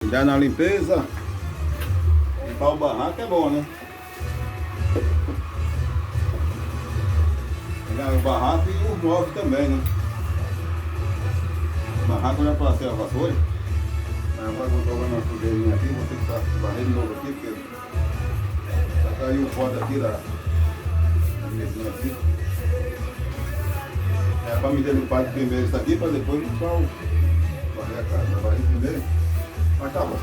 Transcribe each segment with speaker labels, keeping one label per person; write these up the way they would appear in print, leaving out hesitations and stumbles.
Speaker 1: Já na limpeza, limpar o barraco é bom, né? Pegar o barraco e os móveis também, né? O barraco eu já passei a vassoura. Agora vou jogar uma sujeirinha aqui, vou ter que estar varrendo de novo aqui, porque já caiu o pó daqui da mesinha aqui. É para me derrubar de primeiro isso aqui, para depois limpar o varrer a casa. Varrer primeiro, mas tá bom.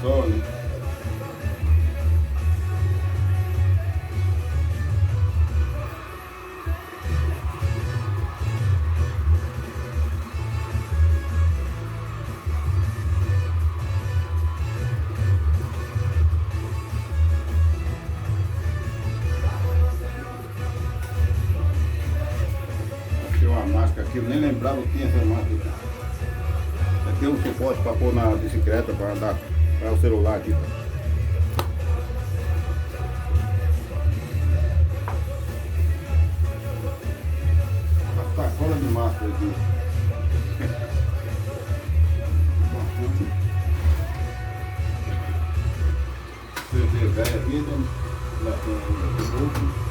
Speaker 1: Só, né? Achei uma máscara aqui, eu nem lembrava que tinha essa máscara. Aqui é um suporte para pôr na bicicleta, para dar para o celular aqui. Uma sacola de máscara aqui. TV velha aqui, né? Já tem um pouco.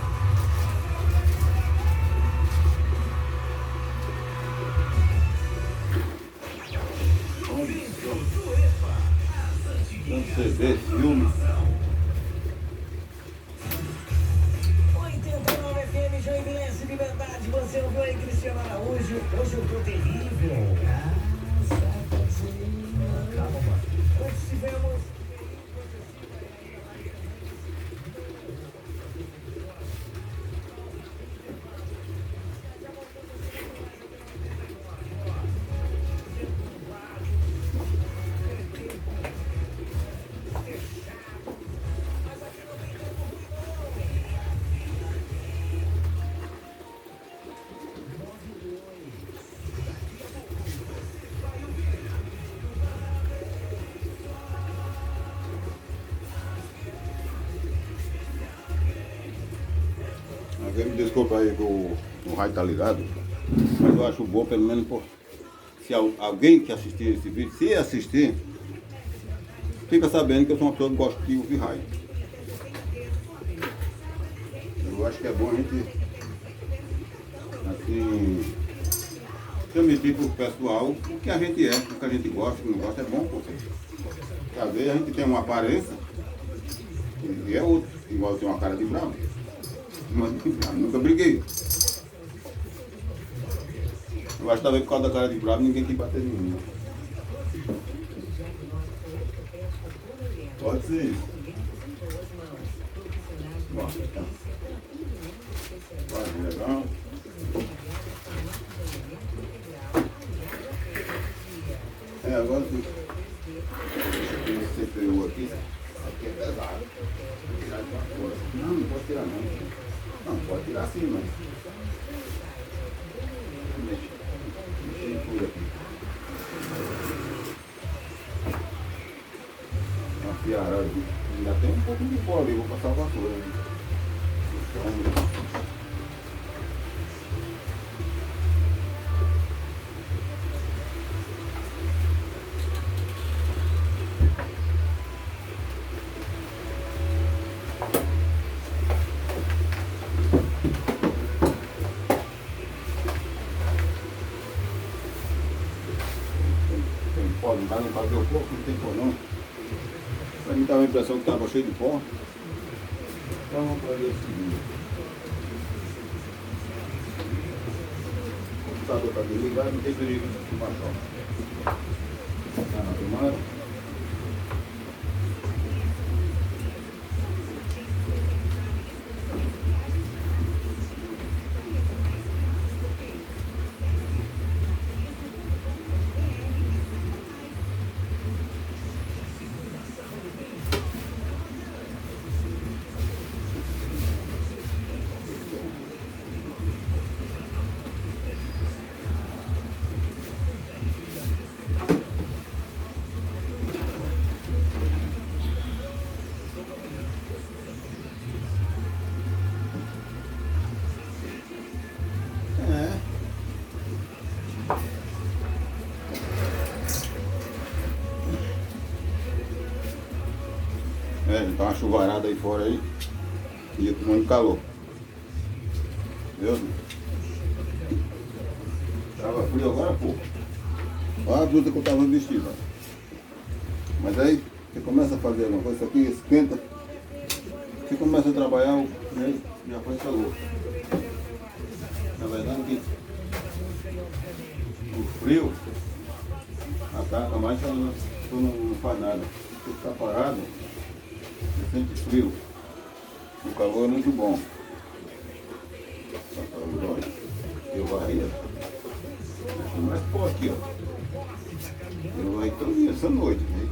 Speaker 1: CD, filme.
Speaker 2: 89 FM, Joinvilense, Liberdade. Você ouviu aí, Cristiano Araújo? Hoje eu tô terrível. Calma, mano. Hoje tivemos...
Speaker 1: Alguém me desculpa aí que o rádio tá ligado, mas eu acho bom, pelo menos, se alguém que assistir esse vídeo, se assistir, fica sabendo que eu sou uma pessoa que gosta de ouvir rádio. Eu acho que é bom a gente, assim, transmitir para o pessoal o que a gente é, o que a gente gosta, o que não gosta, é bom, porque às vezes a gente tem uma aparência e é outro, igual tem uma cara de bravo. Nunca briguei. Eu acho que talvez por causa da cara de bravo ninguém quer bater em mim. Pode ser isso. Bom, então. Vai, legal. Agora você pegou aqui. Aqui é pesado. Vou tirar de uma fora. Não pode tirar não. Não, pode tirar sim, mas... Mexer por aqui. Uma piarada aqui. Ainda tem um pouco de pó ali, vou passar a vassoura. Mas não fazer o corpo, não tem pó não. Pra mim tava a impressão que estava cheio de pó. Então vamos fazer o seguinte. O computador está desligado, não tem perigo de baixar. Tá na tomada. Tá uma chuvarada aí fora aí. E eu tomando calor. Viu? Tava frio agora há pouco. Olha a blusa que eu tava vestido. Ó. Mas aí você começa a fazer alguma coisa, isso aqui esquenta. Você começa a trabalhar, né, já faz calor. Na verdade que o frio ataca mais quando não faz nada. Se ficar parado, você sente frio. O calor é muito bom. Eu varria. Mas pô, aqui ó. Eu vai então essa noite, né?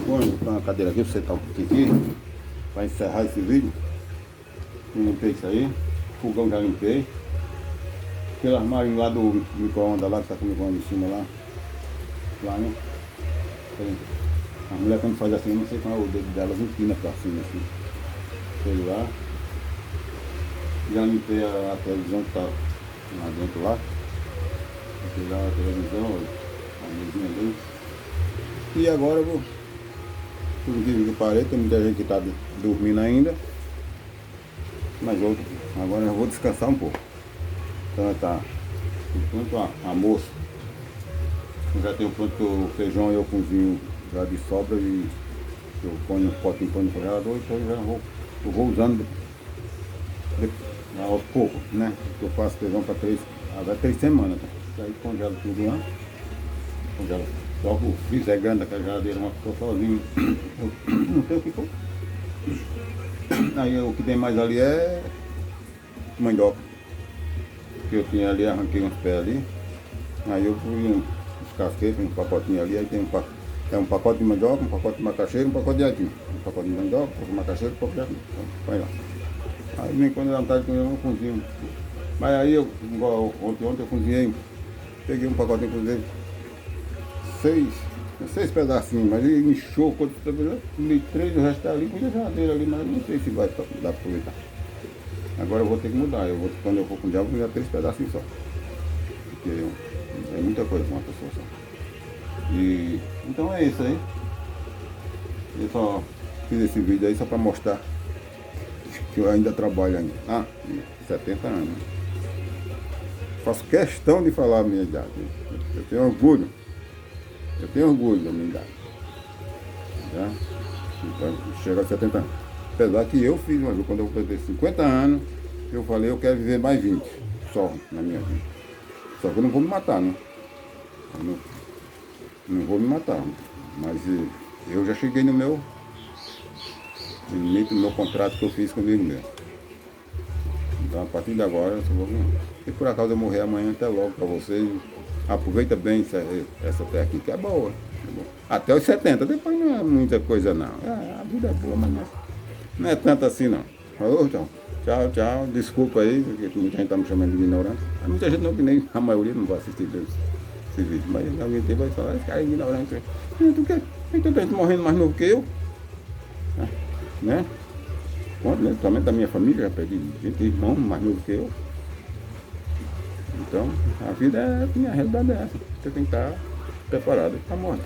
Speaker 1: Vou botar uma cadeira aqui, você tá um pouquinho aqui, para encerrar esse vídeo. Limpei isso aí, fogão já limpei. Aquele armário lá do micro-ondas lá, que tá com o micro-ondas em cima lá. Lá, né? A mulher quando faz assim, eu não sei qual é o dedo dela, empina pra cima assim. Sei lá. Já limpei a televisão que tá lá dentro lá. Limpei lá a televisão, a mesinha ali. E agora eu vou, por incrível que pareça, tem muita gente que está dormindo ainda, mas outro, agora eu vou descansar um pouco. Então tá pronto almoço. Eu já tenho pronto o feijão e eu cozinho já de sobra e eu ponho um potinho no congelador, então eu vou usando aos poucos, né? Eu faço feijão para 3 semanas, tá? Aí congelo tudo lá, congelo. Só o freezer é grande, aquela geladeira, uma pessoa sozinho. Eu não sei o que for. Aí o que tem mais ali é mandioca. Que eu tinha ali, arranquei uns pés ali. Aí eu fui descasquei, um pacotinho ali, aí tem um pacote de mandioca, um pacote de macaxeira, um pacote de atum. Um pacote de mandioca, um pacote de macaxeira, um pacote de atum. Então, vai lá. Aí vem quando eu vontade de comer, eu cozinho. Mas aí eu, igual ontem eu cozinhei, peguei um pacotinho e cozinhei. 6 pedacinhos, mas ele inchou, quando eu comi 3, o resto tá ali, com a geladeira ali, mas não sei se vai dar para aproveitar. Agora eu vou ter que mudar, quando eu for com o diabo, eu vou comer 3 pedacinhos só. Porque é muita coisa para uma pessoa só. E então é isso aí. Eu só fiz esse vídeo aí só para mostrar que eu ainda trabalho ainda. 70 anos. Faço questão de falar a minha idade. Eu tenho orgulho. Eu tenho orgulho da minha idade. Tá? Então, chega a 70 anos. Apesar que eu fiz uma vez, quando eu completei 50 anos, eu falei, eu quero viver mais 20 só na minha vida. Só que eu não vou me matar, né? Eu não vou me matar. Mas eu já cheguei no meu limite, no meu contrato que eu fiz comigo mesmo. Então, a partir de agora, eu só vou... Se por acaso eu morrer amanhã, até logo para vocês. Aproveita bem essa terra aqui, que é boa. Até os 70, depois não é muita coisa não. A vida é boa, mas não é tanto assim não. Falou, então. Tchau, tchau. Desculpa aí, porque muita gente está me chamando de ignorante. Muita gente não, que nem a maioria não vai assistir esse vídeo. Mas alguém tem vai falar, esse cara é ignorante. Tem tanta gente morrendo mais novo que eu. Né? Quanto, né? Também da minha família, já perdi gente, irmão mais novo que eu. Então, a vida é, a minha realidade é essa. Você tem que estar preparado para morrer.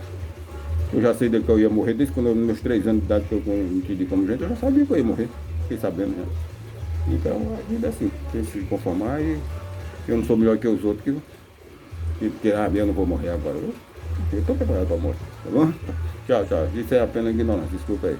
Speaker 1: Eu já sei que eu ia morrer, desde quando eu, nos meus 3 anos de idade que eu me entendi como gente, eu já sabia que eu ia morrer. Fiquei sabendo, né? Então, a vida é assim, tem que se conformar e eu não sou melhor que os outros, que eu não vou morrer agora. Eu estou preparado para morrer, tá bom? Tchau, tchau. Isso é apenas ignorância, desculpa aí.